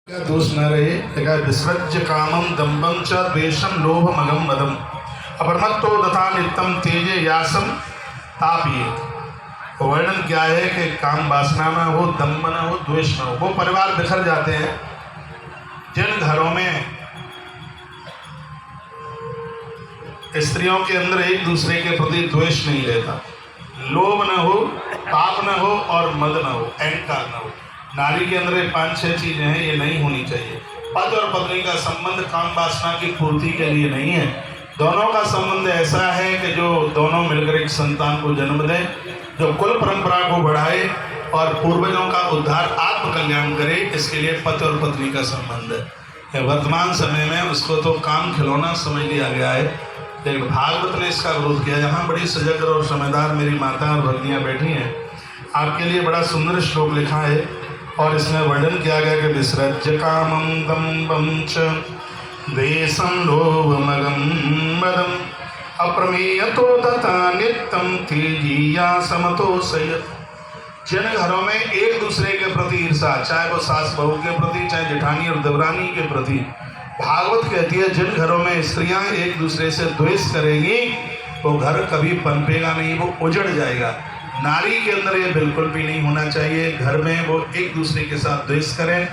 दोष न रहे। देखा विसृज्य कामम दम्भम च द्वेषम लोभ मगम मदम अपरमत्तो तथा नित्यम तेजे यासम तापिये। वर्णन क्या है कि काम वासना न हो, दम्भ न हो, द्वेष न हो। वो परिवार बिखर जाते हैं जिन घरों में स्त्रियों के अंदर एक दूसरे के प्रति द्वेष नहीं रहता, लोभ न हो, पाप न हो और मद न हो, अहंकार न हो। नारी के अंदर 5-6 चीजें हैं, ये नहीं होनी चाहिए। पति और पत्नी का संबंध काम वासना की पूर्ति के लिए नहीं है। दोनों का संबंध ऐसा है कि जो दोनों मिलकर एक संतान को जन्म दें, जो कुल परंपरा को बढ़ाए और पूर्वजों का उद्धार आत्म कल्याण करे। इसके लिए पति और पत्नी का संबंध है। वर्तमान समय में उसको तो काम खिलौना समझ लिया गया है, लेकिन भागवत ने इसका विरोध किया। यहाँ बड़ी सजग और समझदार मेरी माता और भगिनियाँ बैठी हैं, आपके लिए बड़ा सुंदर श्लोक लिखा है और इसमें वर्णन किया गया कि विसृज्य कामं दम्भं च द्वेषं लोभमदं मदम् अप्रमेयतो तथा नित्यं तेजिया समतोषयत्। जिन घरों में एक दूसरे के प्रति ईर्षा, चाहे वो सास बहू के प्रति, चाहे जेठानी और देवरानी के प्रति, भागवत कहती है जिन घरों में स्त्रियां एक दूसरे से द्वेष करेंगी वो घर कभी पनपेगा नहीं, वो उजड़ जाएगा। नारी के अंदर ये बिल्कुल भी नहीं होना चाहिए। घर में वो एक दूसरे के साथ द्वेष करें,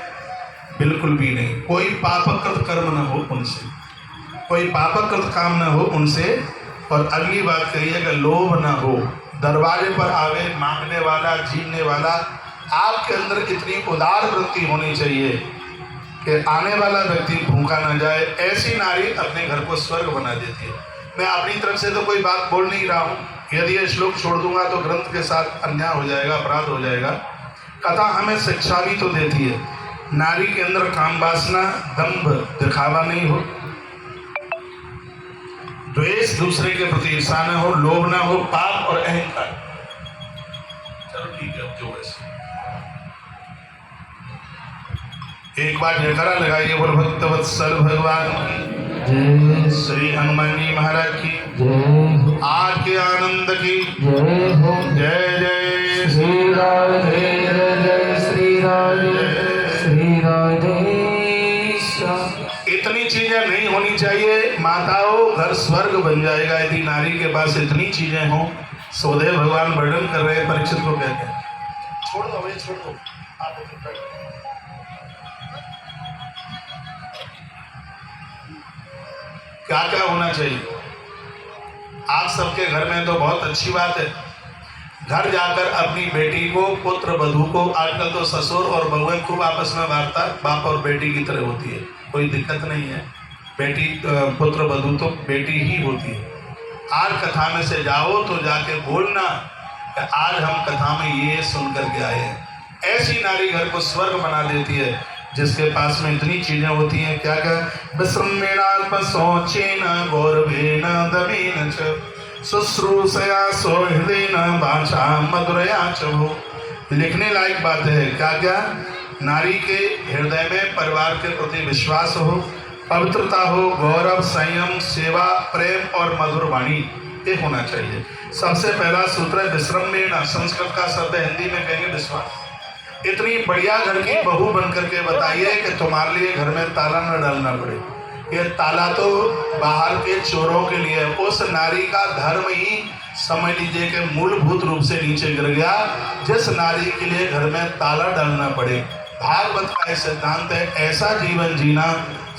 बिल्कुल भी नहीं। कोई पापकृत कर्म न हो उनसे, कोई पापकृत काम न हो उनसे। और अगली बात कहिए कि लोभ न हो। दरवाजे पर आवे मांगने वाला, जीने वाला, आपके अंदर इतनी उदार वृत्ति होनी चाहिए कि आने वाला व्यक्ति भूखा न जाए। ऐसी नारी अपने घर को स्वर्ग बना देती है। मैं अपनी तरफ से तो कोई बात बोल नहीं रहा हूँ, यदि ये श्लोक छोड़ दूंगा तो ग्रंथ के साथ अन्याय हो जाएगा, अपराध हो जाएगा। कथा हमें शिक्षा भी तो देती है। नारी के अंदर काम वासना, दंभ, दिखावा नहीं हो, द्वेष, दूसरे के प्रति ईर्षा न हो, लोभ न हो, पाप और अहंकार। चलो ठीक है, अब जो वैसे एक बार जयकारा लगाइए, बोल भक्तवत्सल भगवान की, श्री हनुमान जी महाराज की, आज के आनंद की जय जय श्री राधे, जय श्री राधे, श्री राधे। इतनी चीजें नहीं होनी चाहिए माताओं, घर स्वर्ग बन जाएगा यदि नारी के पास इतनी चीजें हों। सुखदेव भगवान वर्णन कर रहे हैं, परीक्षित को कहते हैं छोड़ दो भाई, छोड़ दो आप। क्या क्या होना चाहिए आप सबके घर में? तो बहुत अच्छी बात है, घर जाकर अपनी बेटी को, पुत्र वधू को, आजकल तो ससुर और बहुएं खूब आपस में वार्ता बाप और बेटी की तरह होती है, कोई दिक्कत नहीं है। बेटी पुत्र वधू तो बेटी ही होती है। आज कथा में से जाओ तो जाके बोलना कि आज हम कथा में ये सुन करके आए हैं। ऐसी नारी घर को स्वर्ग बना देती है जिसके पास में इतनी चीजें होती हैं। क्या क्या? विस्रम्येणात्म शौचेन गौरवेण दमेन च शुश्रूषया सौहृदेन वाचा मधुरया च भो। लिखने लायक बात है। क्या क्या? नारी के हृदय में परिवार के प्रति विश्वास हो, पवित्रता हो, गौरव, संयम, सेवा, प्रेम और मधुर वाणी, ये होना चाहिए। सबसे पहला सूत्र है विस्रम्येण। संस्कृत का शब्द हिंदी में कहेंगे विश्वास। इतनी बढ़िया घर की बहू बन करके बताइए कि तुम्हारे लिए घर में ताला न डालना पड़े। ये ताला तो बाहर के चोरों के लिए है। उस नारी का धर्म ही समझ लीजिए कि मूलभूत रूप से नीचे गिर गया, जिस नारी के लिए घर में ताला डालना पड़े। भागवत का सिद्धांत है ऐसा जीवन जीना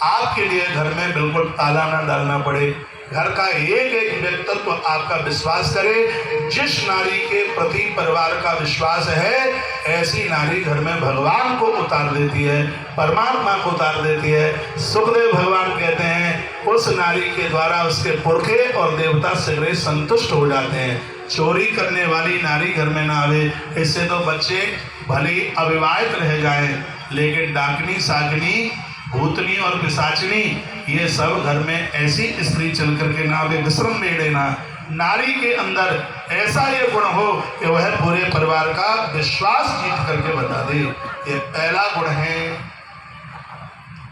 आपके लिए घर में बिल्कुल ताला न डालना पड़े। घर का एक एक व्यक्तित्व आपका विश्वास करे। जिस नारी के प्रति परिवार का विश्वास है, ऐसी नारी घर में भगवान को उतार देती है, परमात्मा को उतार देती है। सुखदेव भगवान कहते हैं उस नारी के द्वारा उसके पुरखे और देवता शीघ्र संतुष्ट हो जाते हैं। चोरी करने वाली नारी घर में ना आवे, इससे तो बच्चे भले अविवाहित रह जाएं, लेकिन डाकनी, साकनी, भूतनी और पिशाचनी, ये सब घर में ऐसी स्त्री चल करके ना आवे। विस्रम्येण। नारी के अंदर ऐसा ये गुण हो कि वह पूरे परिवार का विश्वास जीत करके बता दे। ये पहला गुण है।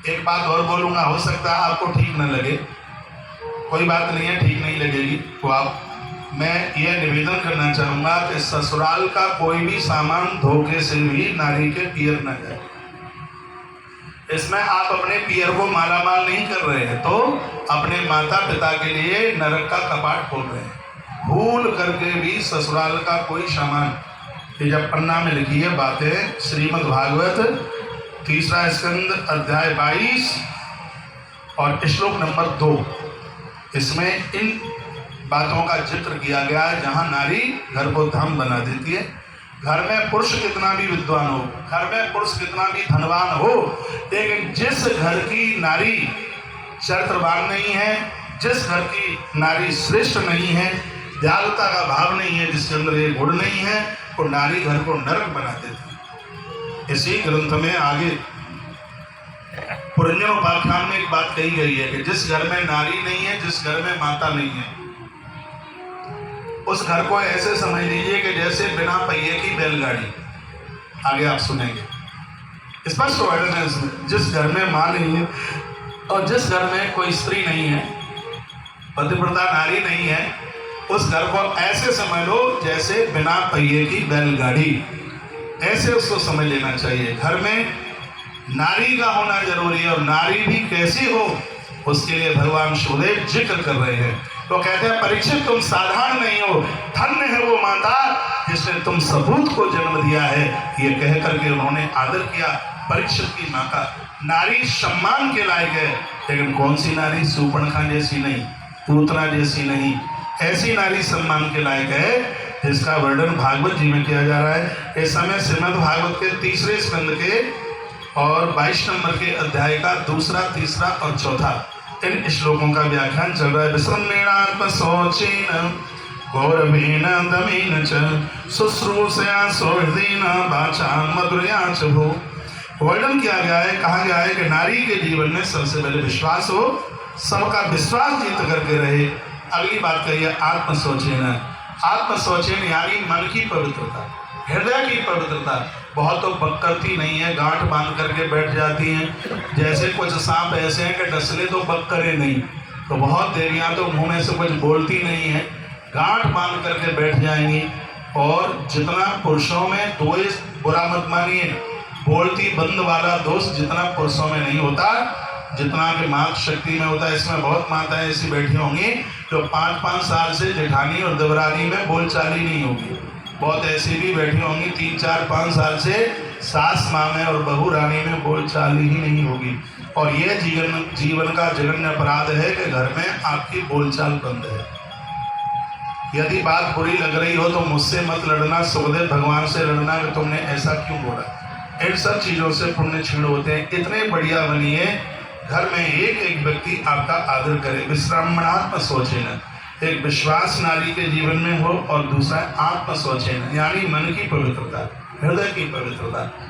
एक बात और बोलूंगा, हो सकता है आपको ठीक न लगे, कोई बात नहीं है, ठीक नहीं लगेगी तो आप, मैं ये निवेदन करना चाहूंगा कि ससुराल का कोई भी सामान धोखे से भी नारी के पियर न जाए। इसमें आप अपने पियर को मालामाल नहीं कर रहे हैं, तो अपने माता पिता के लिए नरक का कपाट खोल रहे हैं। भूल करके भी ससुराल का कोई सामान, ये जब पन्ना में लिखी है बातें, श्रीमद् भागवत 3 स्कंद अध्याय 22 और श्लोक नंबर 2, इसमें इन बातों का जिक्र किया गया है। जहाँ नारी घर को धाम बना देती है, घर में पुरुष कितना भी विद्वान हो, घर में पुरुष कितना भी धनवान हो, लेकिन जिस घर की नारी चरित्रवान नहीं है, जिस घर की नारी श्रेष्ठ नहीं है, दयालुता का भाव नहीं है, जिसके अंदर ये गुण नहीं है, वो नारी घर को नरक बना देती है। इसी ग्रंथ में आगे पुरंजनोपाख्यान में एक बात कही गई है कि जिस घर में नारी नहीं है, जिस घर में माता नहीं है, उस घर को ऐसे समझ लीजिए कि जैसे बिना पहिए की बैलगाड़ी। आगे आप सुनेंगे स्पष्ट वर्णन है इसमें। जिस घर में मां नहीं है और जिस घर में कोई स्त्री नहीं है, पतिव्रता नारी नहीं है, उस घर को ऐसे समझ लो जैसे बिना पहिए की बैलगाड़ी, ऐसे उसको समझ लेना चाहिए। घर में नारी का होना जरूरी है, और नारी भी कैसी हो उसके लिए भगवान शिवदेव जिक्र कर रहे हैं। तो कहते हैं परीक्षित तुम साधारण नहीं हो, धन्य है वो माता जिसने तुम सपूत को जन्म दिया है। ये कह करके उन्होंने आदर किया परीक्षित की माँ का। नारी सम्मान के लायक है, लेकिन कौन सी नारी? सूर्पणखा जैसी नहीं, पूतना जैसी नहीं, ऐसी नारी सम्मान के लायक है जिसका वर्णन भागवत जी में किया जा रहा है। इस समय श्रीमद् भागवत के 3 स्कंद के और 22 नंबर के अध्याय का 2, 3 और 4 इन श्लोकों का व्याख्यान चल रहा है। विश्रमेणात्म शौचेन गौरवेण दमेन च शुश्रूषया सौहृदेन वाचा मधुरया च भो। वर्णन किया गया है, कहा गया है कि नारी के जीवन में सबसे पहले विश्वास हो, सबका विश्वास जीत करके रहे। अगली बात कही है आत्मशौचेन। आत्मशौचेन यानी मन की पवित्रता, हृदय की पवित्रता। बहुत तो बक्करती नहीं है, गांठ बांध करके बैठ जाती हैं। जैसे कुछ सांप ऐसे हैं कि डसले तो बक्करे नहीं, तो बहुत देरियाँ तो मुँह में से कुछ बोलती नहीं है, गांठ बांध करके बैठ जाएंगी। और जितना पुरुषों में दोष, बुरा मत मानिए, बोलती बंद वाला दोष जितना पुरुषों में नहीं होता, जितना कि मातृ शक्ति में होता है। इसमें बहुत माताएं ऐसी बैठी होंगी जो 5-5 साल से जेठानी और देवरानी में बोलचाली नहीं होगी। बहुत ऐसी भी बैठी होंगी 3-4-5 साल से सास माँ में और बहू रानी में बोलचाली ही नहीं होगी। और ये जीवन का जघन्य अपराध है कि घर में आपकी बोलचाल बंद है। यदि बात बुरी लग रही हो तो मुझसे मत लड़ना, सुखदेव भगवान से लड़ना कि तुमने ऐसा क्यों बोला। इन सब चीज़ों से पुण्य क्षीण होते हैं। इतने बढ़िया बनिए, घर में एक व्यक्ति आपका आदर करे। विश्रामणात्म शौचेन, एक विश्वास नारी के जीवन में हो, और दूसरा आत्म शौचेन यानी मन की पवित्रता, हृदय की पवित्रता।